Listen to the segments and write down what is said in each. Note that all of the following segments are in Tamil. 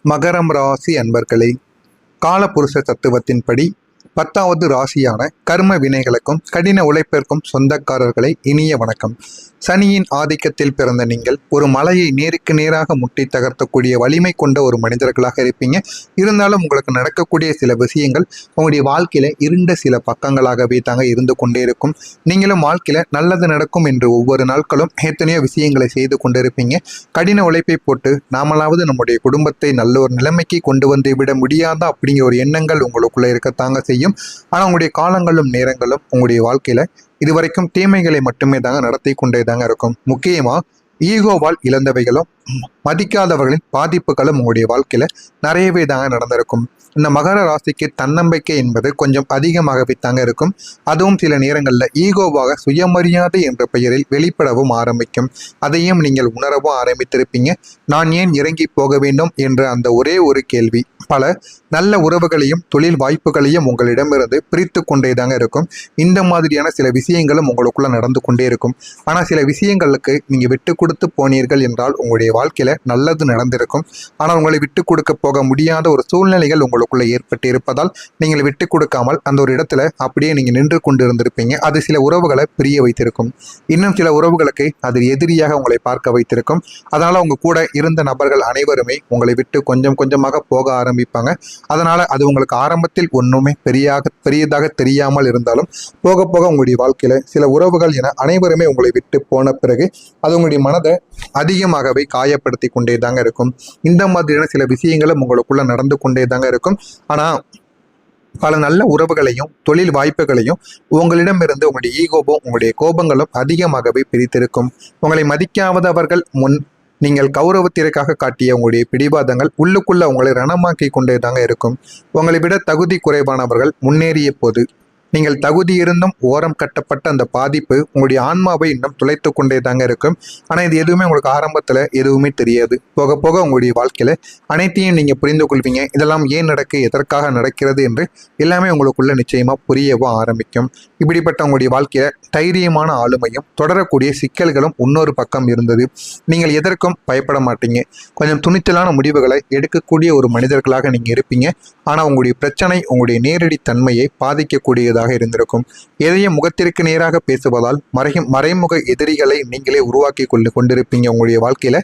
மகரம் ராசி அன்பர்களே, காலபுருஷ தத்துவத்தின்படி 10வது ராசியான கர்ம வினைகளுக்கும் கடின உழைப்பிற்கும் சொந்தக்காரர்களை இனிய வணக்கம். சனியின் ஆதிக்கத்தில் பிறந்த நீங்கள் ஒரு மலையை நேருக்கு நேராக முட்டி தகர்த்தக்கூடிய வலிமை கொண்ட ஒரு மனிதர்களாக இருப்பீங்க. இருந்தாலும் உங்களுக்கு நடக்கக்கூடிய சில விஷயங்கள் உங்களுடைய வாழ்க்கையில இருண்ட சில பக்கங்களாகவே தாங்க இருந்து கொண்டே இருக்கும். நீங்களும் வாழ்க்கையில நல்லது நடக்கும் என்று ஒவ்வொரு நாட்களும் எத்தனையோ விஷயங்களை செய்து கொண்டிருப்பீங்க. கடின உழைப்பை போட்டு நாமளாவது நம்முடைய குடும்பத்தை நல்ல ஒரு நிலைமைக்கு கொண்டு வந்து விட முடியாதா அப்படிங்கிற ஒரு எண்ணங்கள் உங்களுக்குள்ள இருக்கத்தாங்க செய்யும். ஆனா உங்களுடைய காலங்களும் நேரங்களும் உங்களுடைய வாழ்க்கையில இதுவரைக்கும் தீமைகளை மட்டுமே தாங்க நடத்தி கொண்டே தாங்க இருக்கும். முக்கியமா ஈகோவால் இழந்தவைகளும் மதிக்காதவர்களின் பாதிப்புகளும் உங்களுடைய வாழ்க்கையில நிறையவே தாங்க நடந்திருக்கும். இந்த மகர ராசிக்கு தன்னம்பிக்கை என்பது கொஞ்சம் அதிகமாகவே தாங்க இருக்கும். அதுவும் சில நேரங்களில் ஈகோவாக சுயமரியாதை என்ற பெயரில் வெளிப்படவும் ஆரம்பிக்கும். அதையும் நீங்கள் உணரவும் ஆரம்பித்திருப்பீங்க. நான் ஏன் இறங்கி போக வேண்டும் என்ற அந்த ஒரே ஒரு கேள்வி பல நல்ல உறவுகளையும் தொழில் வாய்ப்புகளையும் உங்களிடமிருந்து பிரித்து கொண்டே தாங்க இருக்கும். இந்த மாதிரியான சில விஷயங்களும் உங்களுக்குள்ள நடந்து கொண்டே இருக்கும். ஆனால் சில விஷயங்களுக்கு நீங்கள் விட்டு கொடுத்து போனீர்கள் என்றால் உங்களுடைய வாழ்க்கையில நல்லது நடந்திருக்கும். ஆனால் உங்களை விட்டு கொடுக்க போக முடியாத ஒரு சூழ்நிலைகள் உங்களுக்குள்ள ஏற்பட்டு இருப்பதால் நீங்கள் விட்டு கொடுக்காமல் அந்த ஒரு இடத்துல அப்படியே நீங்கள் நின்று கொண்டு இருந்திருப்பீங்க. அது சில உறவுகளை பிரிய வைத்திருக்கும். இன்னும் சில உறவுகளுக்கு அது எதிரியாக உங்களை பார்க்க வைத்திருக்கும். அதனால உங்க கூட இருந்த நபர்கள் அனைவருமே உங்களை விட்டு கொஞ்சம் கொஞ்சமாக போக ஆரம்பிப்பாங்க. அதனால அது உங்களுக்கு ஆரம்பத்தில் ஒன்றுமே பெரியதாக தெரியாமல் இருந்தாலும் போக போக உங்களுடைய வாழ்க்கையில சில உறவுகள் என அனைவருமே உங்களை விட்டு போன பிறகு அது உங்களுடைய மனதை அதிகமாகவே காயப்படுத்தி கொண்டே தாங்க இருக்கும். இந்த மாதிரியான சில விஷயங்களும் உங்களுக்குள்ள நடந்து கொண்டே தாங்க இருக்கும். ஆனா பல நல்ல உறவுகளையும் தொழில் வாய்ப்புகளையும் உங்களிடமிருந்து உங்களுடைய ஈகோவும் உங்களுடைய கோபங்களும் அதிகமாகவே பிரித்திருக்கும். உங்களை மதிக்காதவர்கள் முன் நீங்கள் கௌரவத்திற்காக காட்டிய உங்களுடைய பிடிவாதங்கள் உள்ளுக்குள்ள உங்களை ரணமாக்கி கொண்டே தாங்க இருக்கும். உங்களை விட தகுதி குறைவானவர்கள் முன்னேறிய போது நீங்கள் தகுதி இருந்தும் ஓரம் கட்டப்பட்ட அந்த பாதிப்பு உங்களுடைய ஆன்மாவை இன்னும் துளைத்து கொண்டே தாங்க இருக்கும். ஆனால் இது எதுவுமே உங்களுக்கு ஆரம்பத்தில் எதுவுமே தெரியாது. போக போக உங்களுடைய வாழ்க்கையில் அனைத்தையும் நீங்கள் புரிந்து கொள்வீங்க. இதெல்லாம் ஏன் நடக்கு, எதற்காக நடக்கிறது என்று எல்லாமே உங்களுக்குள்ள நிச்சயமாக புரியவும் ஆரம்பிக்கும். இப்படிப்பட்ட உங்களுடைய வாழ்க்கையில் தைரியமான ஆளுமையும் தொடரக்கூடிய சிக்கல்களும் இன்னொரு பக்கம் இருந்தது. நீங்கள் எதற்கும் பயப்பட மாட்டீங்க. கொஞ்சம் துணிச்சலான முடிவுகளை எடுக்கக்கூடிய ஒரு மனிதர்களாக நீங்கள் இருப்பீங்க. ஆனால் உங்களுடைய பிரச்சனை உங்களுடைய நேரடி தன்மையை பாதிக்கக்கூடியது இருந்திருக்கும். எதையும் முகத்திற்கு நேராக பேசுவதால் மறைமுக எதிரிகளை நீங்களே உருவாக்கி கொண்டிருப்பீங்க. உங்களுடைய வாழ்க்கையில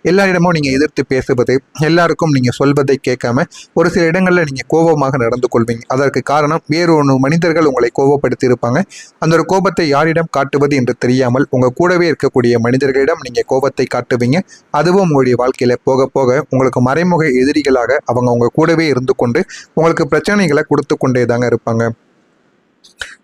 எல்லாரிடமும் நீங்க எதிர்த்து பேசுவது, எல்லாருக்கும் நீங்க சொல்வதை கேட்காம ஒரு சில இடங்கள்ல நீங்க கோபமாக நடந்து கொள்வீங்க. அதற்கு காரணம் வேறு ஒரு மனிதர்கள் உங்களை கோபப்படுத்தி இருப்பாங்க. அந்த ஒரு கோபத்தை யாரிடம் காட்டுவது என்று தெரியாமல் உங்க கூடவே இருக்கக்கூடிய மனிதர்களிடம் நீங்க கோபத்தை காட்டுவீங்க. அதுவும் உங்களுடைய வாழ்க்கையில போக போக உங்களுக்கு மறைமுக எதிரிகளாக அவங்க உங்க கூடவே இருந்து கொண்டு உங்களுக்கு பிரச்சனைகளை கொடுத்து கொண்டே தாங்க இருப்பாங்க.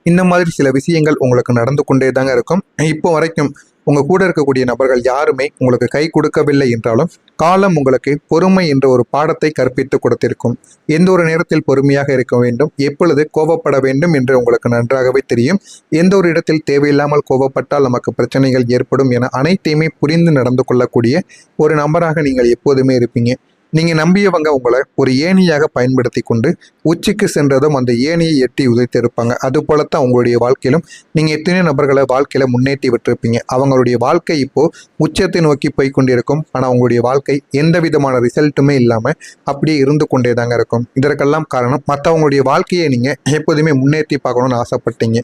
இந்த மாதிரி சில விஷயங்கள் உங்களுக்கு நடந்து கொண்டே தாங்க இருக்கும். இப்போ வரைக்கும் உங்க கூட இருக்கக்கூடிய நபர்கள் யாருமே உங்களுக்கு கை கொடுக்கவில்லை என்றாலும் காலம் உங்களுக்கு பொறுமை என்ற ஒரு பாடத்தை கற்பித்து கொடுத்திருக்கும். எந்த ஒரு நேரத்தில் பொறுமையாக இருக்க வேண்டும், எப்பொழுது கோபப்பட வேண்டும் என்று உங்களுக்கு நன்றாகவே தெரியும். எந்த ஒரு இடத்தில் தேவையில்லாமல் கோபப்பட்டால் நமக்கு பிரச்சனைகள் ஏற்படும் என அனைத்தையுமே புரிந்து நடந்து கொள்ளக்கூடிய ஒரு நபராக நீங்கள் எப்போதுமே இருப்பீங்க. நீங்க நம்பியவங்க உங்களை ஒரு ஏணியாக பயன்படுத்தி கொண்டு உச்சிக்கு சென்றதும் அந்த ஏணியை எட்டி உதைத்திருப்பாங்க. அது போலத்தான் உங்களுடைய வாழ்க்கையிலும் நீங்க எத்தனை நபர்களை வாழ்க்கையில முன்னேற்றி விட்டுருப்பீங்க. அவங்களுடைய வாழ்க்கை இப்போ உச்சத்தை நோக்கி போய் கொண்டிருக்கும். ஆனா உங்களுடைய வாழ்க்கை எந்த விதமான ரிசல்ட்டுமே இல்லாம அப்படியே இருந்து கொண்டே தாங்க இருக்கும். இதற்கெல்லாம் காரணம் மற்றவங்களுடைய வாழ்க்கையை நீங்க எப்போதுமே முன்னேற்றி பார்க்கணும்னு ஆசைப்பட்டீங்க.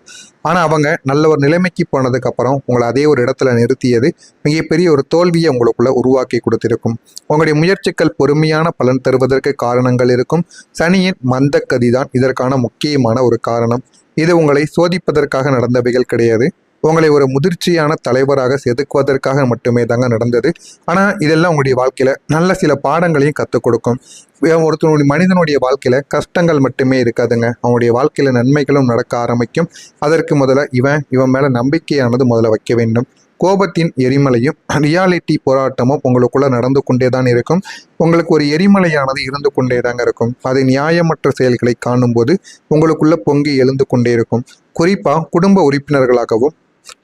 ஆனா அவங்க நல்ல ஒரு நிலைமைக்கு போனதுக்கு அப்புறம் உங்களை அதே ஒரு இடத்துல நிறுத்தியது மிகப்பெரிய ஒரு தோல்வியை உங்களுக்குள்ள உருவாக்கி கொடுத்திருக்கும். உங்களுடைய முயற்சிகள் பொறுமையான பலன் தருவதற்கு காரணங்கள் இருக்கும். சனியின் மந்தக்கதி தான் இதற்கான முக்கியமான ஒரு காரணம். இது உங்களை சோதிப்பதற்காக நடந்தவைகள் கிடையாது. உங்களை ஒரு முதிர்ச்சியான தலைவராக செதுக்குவதற்காக மட்டுமே தாங்க நடந்தது. ஆனா இதெல்லாம் உங்களுடைய வாழ்க்கையில நல்ல சில பாடங்களையும் கற்றுக் கொடுக்கும். ஒருத்தனுடைய மனிதனுடைய வாழ்க்கையில கஷ்டங்கள் மட்டுமே இருக்காதுங்க. அவனுடைய வாழ்க்கையில நன்மைகளும் நடக்க ஆரம்பிக்கும். அதற்கு முதல்ல இவன் மேல நம்பிக்கையானது முதல்ல வைக்க வேண்டும். கோபத்தின் எரிமலையும் ரியாலிட்டி போராட்டமும் உங்களுக்குள்ள நடந்து கொண்டே தான் இருக்கும். உங்களுக்கு ஒரு எரிமலையானது இருந்து கொண்டே தாங்க இருக்கும். அது நியாயமற்ற செயல்களை காணும்போது உங்களுக்குள்ள பொங்கி எழுந்து கொண்டே இருக்கும். குறிப்பா குடும்ப உறுப்பினர்களாகவும்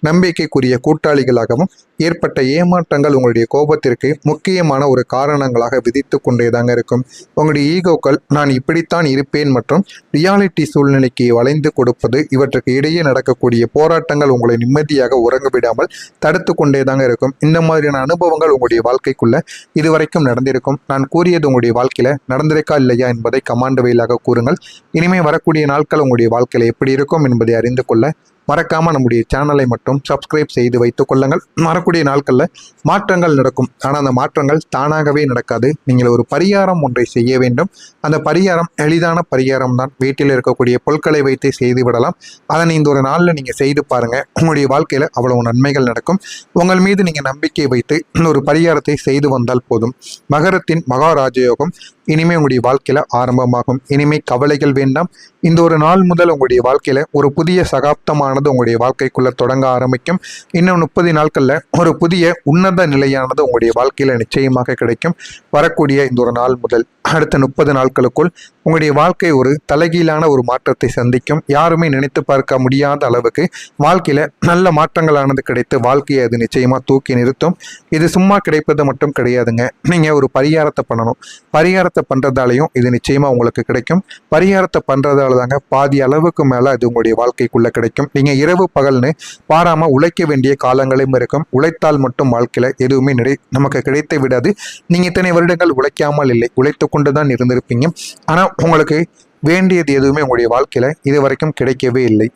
நம்பிக்கைக்குரிய கூட்டாளிகளாகவும் ஏற்பட்ட ஏமாற்றங்கள் உங்களுடைய கோபத்திற்கு முக்கியமான ஒரு காரணங்களாக விதித்து கொண்டேதாங்க இருக்கும். உங்களுடைய ஈகோக்கள் நான் இப்படித்தான் இருப்பேன் மற்றும் ரியாலிட்டி சூழ்நிலைக்கு வளைந்து கொடுப்பது இவற்றுக்கு இடையே நடக்கக்கூடிய போராட்டங்கள் உங்களை நிம்மதியாக உறங்க விடாமல் தடுத்து கொண்டேதாங்க இருக்கும். இந்த மாதிரியான அனுபவங்கள் உங்களுடைய வாழ்க்கைக்குள்ள இதுவரைக்கும் நடந்திருக்கும். நான் கூறியது உங்களுடைய வாழ்க்கையில நடந்திருக்கா இல்லையா என்பதை கமாண்ட் வழியாக கூறுங்கள். இனிமே வரக்கூடிய நாட்கள் உங்களுடைய வாழ்க்கையில எப்படி இருக்கும் என்பதை அறிந்து கொள்ள மறக்காம நம்முடைய சேனலை மட்டும் சப்ஸ்கிரைப் செய்து வைத்துக் கொள்ளுங்கள். வரக்கூடிய நாட்களில் மாற்றங்கள் நடக்கும். ஆனால் அந்த மாற்றங்கள் தானாகவே நடக்காது. நீங்கள் ஒரு பரிகாரம் ஒன்றை செய்ய வேண்டும். அந்த பரிகாரம் எளிதான பரிகாரம் தான். வீட்டில் இருக்கக்கூடிய பொருட்களை வைத்து செய்து விடலாம். அதனை இந்த ஒரு நாளில் நீங்கள் செய்து பாருங்கள். உங்களுடைய வாழ்க்கையில் அவ்வளவு நன்மைகள் நடக்கும். உங்கள் மீது நீங்கள் நம்பிக்கை வைத்து ஒரு பரிகாரத்தை செய்து வந்தால் போதும். மகரத்தின் மகாராஜயோகம் இனிமே உங்களுடைய வாழ்க்கையில ஆரம்பமாகும். இனிமே கவலைகள் வேண்டாம். இந்த ஒரு நாள் முதல் உங்களுடைய வாழ்க்கையில ஒரு புதிய சகாப்தமானது உங்களுடைய வாழ்க்கைக்குள்ள தொடங்க ஆரம்பிக்கும். இன்னும் 30 நாட்கள்ல ஒரு புதிய உன்னத நிலையானது உங்களுடைய வாழ்க்கையில நிச்சயமாக கிடைக்கும். வரக்கூடிய இந்த ஒரு நாள் முதல் அடுத்த 30 நாட்களுக்குள் உங்களுடைய வாழ்க்கை ஒரு தலைகீழான ஒரு மாற்றத்தை சந்திக்கும். யாருமே நினைத்து பார்க்க முடியாத அளவுக்கு வாழ்க்கையில நல்ல மாற்றங்களானது கிடைத்து வாழ்க்கையை அது நிச்சயமா தூக்கி நிறுத்தும். இது சும்மா கிடைப்பது மட்டும் கிடையாதுங்க. நீங்க ஒரு பரிகாரத்தை பண்ணணும். பரிகாரத்தை பண்றதாலையும் இது நிச்சயமா உங்களுக்கு கிடைக்கும். பரிகாரத்தை பண்றதால தாங்க பாதி அளவுக்கு மேல அது உங்களுடைய வாழ்க்கைக்குள்ள கிடைக்கும். நீங்க இரவு பகல்னு பாராம உழைக்க வேண்டிய காலங்களும் இருக்கும். உழைத்தால் மட்டும் வாழ்க்கையில எதுவுமே நமக்கு கிடைத்து விடாது. நீங்க இத்தனை வருடங்கள் உழைக்காமல் இல்லை, உழைத்து கொண்டுதான் இருந்திருப்பீங்க. ஆனா உங்களுக்கு வேண்டியது எதுவுமே உங்களுடைய வாழ்க்கையில இதுவரைக்கும் கிடைக்கவே இல்லை.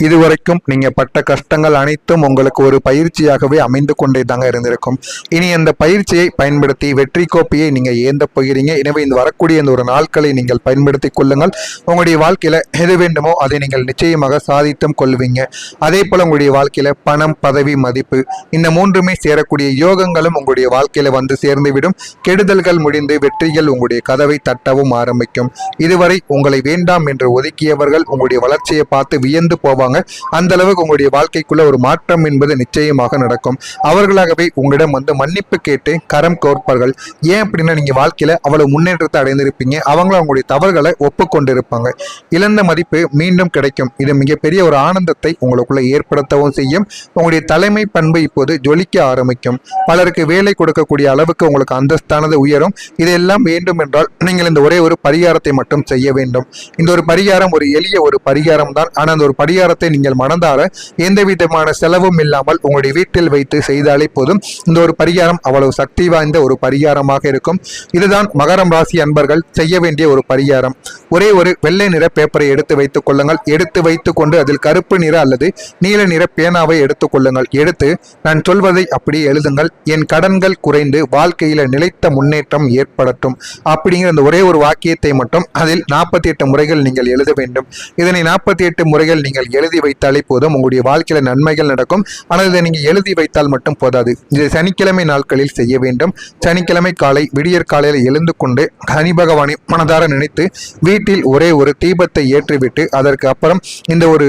இதுவரைக்கும் நீங்க பட்ட கஷ்டங்கள் அனைத்தும் உங்களுக்கு ஒரு பயிற்சியாகவே அமைந்து கொண்டே தாங்க இருந்திருக்கும். இனி அந்த பயிற்சியை பயன்படுத்தி வெற்றி கோப்பையை நீங்க ஏந்த போகிறீங்க. எனவே இந்த வரக்கூடிய இந்த ஒரு நாட்களை நீங்கள் பயன்படுத்தி கொள்ளுங்கள். உங்களுடைய வாழ்க்கையில எது வேண்டுமோ அதை நீங்கள் நிச்சயமாக சாதித்தும் கொள்வீங்க. அதே போல உங்களுடைய வாழ்க்கையில பணம், பதவி, மதிப்பு இந்த மூன்றுமே சேரக்கூடிய யோகங்களும் உங்களுடைய வாழ்க்கையில வந்து சேர்ந்துவிடும். கெடுதல்கள் முடிந்து வெற்றிகள் உங்களுடைய கதவை தட்டவும் ஆரம்பிக்கும். இதுவரை உங்களை வேண்டாம் என்று ஒதுக்கியவர்கள் உங்களுடைய வளர்ச்சியை பார்த்து வியந்து போவாங்க. அந்த அளவுக்கு உங்களுடைய வாழ்க்கைக்குள்ள ஒரு மாற்றம் என்பது நிச்சயமாக நடக்கும். அவர்களாகவே உங்களிடம் வந்து மன்னிப்பு கேட்டு கரம் கோர்ப்பார்கள். ஏன் அப்படின்னா நீங்க வாழ்க்கையில அவ்வளவு முன்னேற்றத்தை அடைந்திருப்பீங்க. அவங்களும் அவங்களுடைய தவறுகளை ஒப்புக்கொண்டிருப்பாங்க. இழந்த மதிப்பு மீண்டும் கிடைக்கும். இது மிகப்பெரிய ஒரு ஆனந்தத்தை உங்களுக்குள்ள ஏற்படுத்தவும் செய்யும். உங்களுடைய தலைமை பண்பு இப்போது ஜொலிக்க ஆரம்பிக்கும். பலருக்கு வேலை கொடுக்கக்கூடிய அளவுக்கு உங்களுக்கு அந்தஸ்தானது உயரும். இதெல்லாம் வேண்டும் என்றால் நீங்கள் இந்த ஒரே ஒரு பரிகாரத்தை மட்டும் செய்ய வேண்டும். இந்த ஒரு பரிகாரம் ஒரு எளிய ஒரு பரிகாரம் தான். ஆனால் அந்த ஒரு பரிகாரத்தை நீங்கள் மனதார எந்த விதமான செலவும் இல்லாமல் உங்களுடைய வீட்டில் வைத்து செய்தாலே போதும். இந்த ஒரு பரிகாரம் அவ்வளவு சக்தி வாய்ந்த ஒரு பரிகாரமாக இருக்கும். இதுதான் மகரம் ராசி அன்பர்கள் செய்ய வேண்டிய ஒரு பரிகாரம். ஒரே ஒரு வெள்ளை நிற பேப்பரை எடுத்து வைத்துக் கொள்ளுங்கள். எடுத்து வைத்துக் கொண்டு அதில் கருப்பு நிற அல்லது நீல நிற பேனாவை எடுத்துக் கொள்ளுங்கள். எடுத்து நான் சொல்வதை அப்படியே எழுதுங்கள். என் கடன்கள் குறைந்து வாழ்க்கையில நிலைத்த முன்னேற்றம் ஏற்படட்டும் அப்படிங்கிற அந்த ஒரே ஒரு வாக்கியத்தை மட்டும் அதில் 48 முறைகள் நீங்கள் எழுத வேண்டும். இதனை 48 முறைகள் நீங்கள் எழுதி வைத்தாலே போதும். உங்களுடைய வாழ்க்கையில நன்மைகள் நடக்கும். ஆனால் இதை நீங்க எழுதி வைத்தால் மட்டும் போதாது. இதை சனிக்கிழமை நாட்களில் செய்ய வேண்டும். சனிக்கிழமை காலை விடியற் காலையில் எழுந்து கொண்டு சனி பகவானை மனதார நினைத்து வீட்டில் ஒரே ஒரு தீபத்தை ஏற்றிவிட்டு அதற்கு அப்புறம் இந்த ஒரு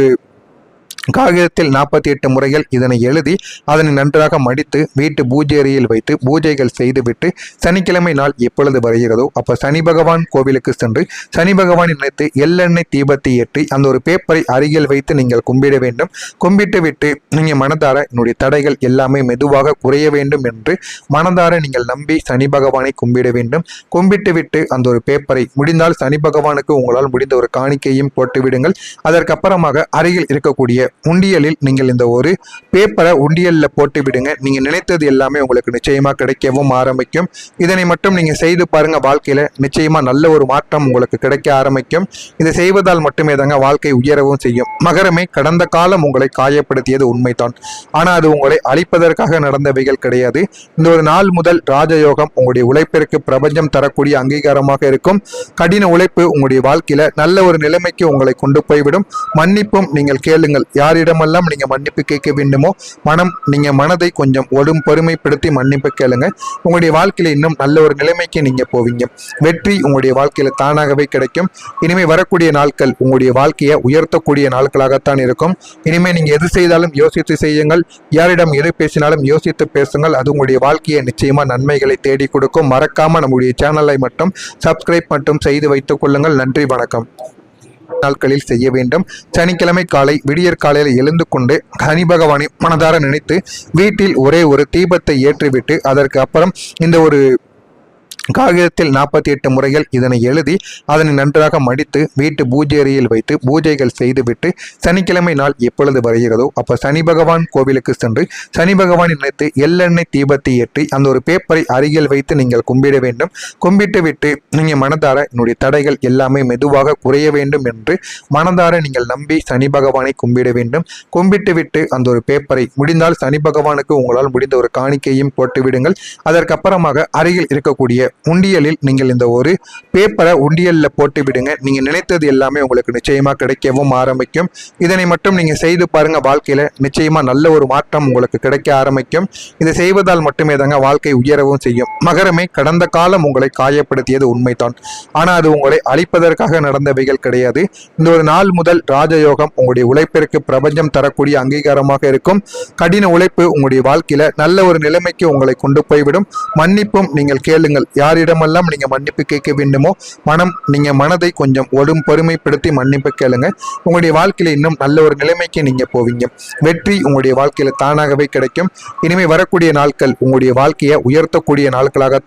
காகிதத்தில் 48 முறைகள் இதனை எழுதி அதனை நன்றாக மடித்து வீட்டு பூஜை அறையில் வைத்து பூஜைகள் செய்துவிட்டு சனிக்கிழமை நாள் எப்பொழுது வருகிறதோ அப்ப சனி பகவான் கோவிலுக்கு சென்று சனி பகவானை நினைத்து எள்ளெண்ணெய் தீபத்தை ஏற்றி அந்த ஒரு பேப்பரை அருகில் வைத்து நீங்கள் கும்பிட வேண்டும். கும்பிட்டு விட்டு நீங்க மனதார என்னுடைய தடைகள் எல்லாமே மெதுவாக குறைய வேண்டும் என்று மனதார நீங்கள் நம்பி சனி பகவானை கும்பிட வேண்டும். கும்பிட்டு விட்டு அந்த ஒரு பேப்பரை முடிந்தால் சனி பகவானுக்கு உங்களால் முடிந்த ஒரு காணிக்கையும் போட்டு விடுங்கள். அதற்கப்புறமாக அருகில் இருக்கக்கூடிய உண்டியலில் நீங்கள் இந்த ஒரு பேப்பரை உண்டியல்ல போட்டு விடுங்க. நீங்க நினைத்தது எல்லாமே உங்களுக்கு நிச்சயமா கிடைக்கவும் ஆரம்பிக்கும். இதனை மட்டும் நீங்க செய்து பாருங்க. வாழ்க்கையில நிச்சயமா நல்ல ஒரு மாற்றம் உங்களுக்கு கிடைக்க ஆரம்பிக்கும். இதை செய்வதால் மட்டுமே தாங்க வாழ்க்கை உயரவும் செய்யும். மகரமே, கடந்த காலம் உங்களை காயப்படுத்தியது உண்மைதான். ஆனா அது உங்களை அழிப்பதற்காக நடந்தவைகள் கிடையாது. இந்த ஒரு நாள் முதல் ராஜயோகம் உங்களுடைய உழைப்பிற்கு பிரபஞ்சம் தரக்கூடிய அங்கீகாரமாக இருக்கும். கடின உழைப்பு உங்களுடைய வாழ்க்கையில நல்ல ஒரு நிலைமைக்கு உங்களை கொண்டு போய்விடும். மன்னிப்பும் நீங்கள் கேளுங்கள். யாரிடமெல்லாம் நீங்க மன்னிப்பு கேட்க வேண்டுமோ நீங்க மனதை கொஞ்சம் பொறுமைப்படுத்தி மன்னிப்பு கேளுங்க. உங்களுடைய வாழ்க்கையில இன்னும் நல்ல ஒரு நிலைமைக்கு நீங்க போவீங்க. வெற்றி உங்களுடைய வாழ்க்கையில தானாகவே கிடைக்கும். இனிமே வரக்கூடிய நாட்கள் உங்களுடைய வாழ்க்கையை உயர்த்தக்கூடிய நாட்களாகத்தான் இருக்கும். இனிமே நீங்க எது செய்தாலும் யோசித்து செய்யுங்கள். யாரிடம் எது பேசினாலும் யோசித்து பேசுங்கள். அது உங்களுடைய வாழ்க்கையை நிச்சயமா நன்மைகளை தேடி கொடுக்கும். மறக்காம நம்முடைய சேனலை மட்டும் சப்ஸ்கிரைப் மட்டும் செய்து வைத்துக் கொள்ளுங்கள். நன்றி, வணக்கம். நாட்களில் செய்ய வேண்டும். சனிக்கிழமை காலை விடியற் காலையில் எழுந்து கொண்டு சனி பகவானை மனதார நினைத்து வீட்டில் ஒரே ஒரு தீபத்தை ஏற்றிவிட்டு அதற்கு அப்புறம் இந்த ஒரு காகிதத்தில் 48 முறைகள் இதனை எழுதி அதனை நன்றாக மடித்து வீட்டு பூஜை அறையில் வைத்து பூஜைகள் செய்துவிட்டு சனிக்கிழமை நாள் எப்பொழுது வருகிறதோ அப்ப சனி பகவான் கோவிலுக்கு சென்று சனி பகவானை நினைத்து எள்ளெண்ணெய் தீபத்தை ஏற்றி அந்த ஒரு பேப்பரை அருகில் வைத்து நீங்கள் கும்பிட வேண்டும். கும்பிட்டு விட்டு நீங்கள் மனதார என்னுடைய தடைகள் எல்லாமே மெதுவாக குறைய வேண்டும் என்று மனதார நீங்கள் நம்பி சனி பகவானை கும்பிட வேண்டும். கும்பிட்டு விட்டு அந்த ஒரு பேப்பரை முடிந்தால் சனி பகவானுக்கு உங்களால் முடிந்த ஒரு காணிக்கையும் போட்டு விடுங்கள். அதற்கப்புறமாக அருகில் இருக்கக்கூடிய உண்டியலில் நீங்கள் இந்த ஒரு பேப்பரை உண்டியல்ல போட்டு விடுங்க. நீங்க நினைத்தது எல்லாமே உங்களுக்கு நிச்சயமா கிடைக்கவும் ஆரம்பிக்கும். இதனை மட்டும் நீங்க செய்து பாருங்க. வாழ்க்கையில நிச்சயமா நல்ல ஒரு மாற்றம் உங்களுக்கு கிடைக்க ஆரம்பிக்கும். இதை செய்வதால் மட்டுமே தாங்க வாழ்க்கை உயரவும் செய்யும். மகரமே, கடந்த காலம் உங்களை காயப்படுத்தியது உண்மைதான். ஆனா அது உங்களை அழிப்பதற்காக நடந்தவைகள் கிடையாது. இந்த ஒரு நாள் முதல் ராஜயோகம் உங்களுடைய உழைப்பிற்கு பிரபஞ்சம் தரக்கூடிய அங்கீகாரமாக இருக்கும். கடின உழைப்பு உங்களுடைய வாழ்க்கையில நல்ல ஒரு நிலைமைக்கு உங்களை கொண்டு போய்விடும். மன்னிப்பும் நீங்கள் கேளுங்கள். யாரிடமெல்லாம் நீங்க மன்னிப்பு கேட்க வேண்டுமோ நீங்க மனதை கொஞ்சம் பொறுமைப்படுத்தி மன்னிப்பு கேளுங்க. உங்களுடைய வாழ்க்கையில இன்னும் நல்ல ஒரு நிலைமைக்கு நீங்க போவீங்க. வெற்றி உங்களுடைய வாழ்க்கையில தானாகவே கிடைக்கும். இனிமே வரக்கூடிய நாட்கள் உங்களுடைய வாழ்க்கையை உயர்த்தக்கூடிய நாட்களாக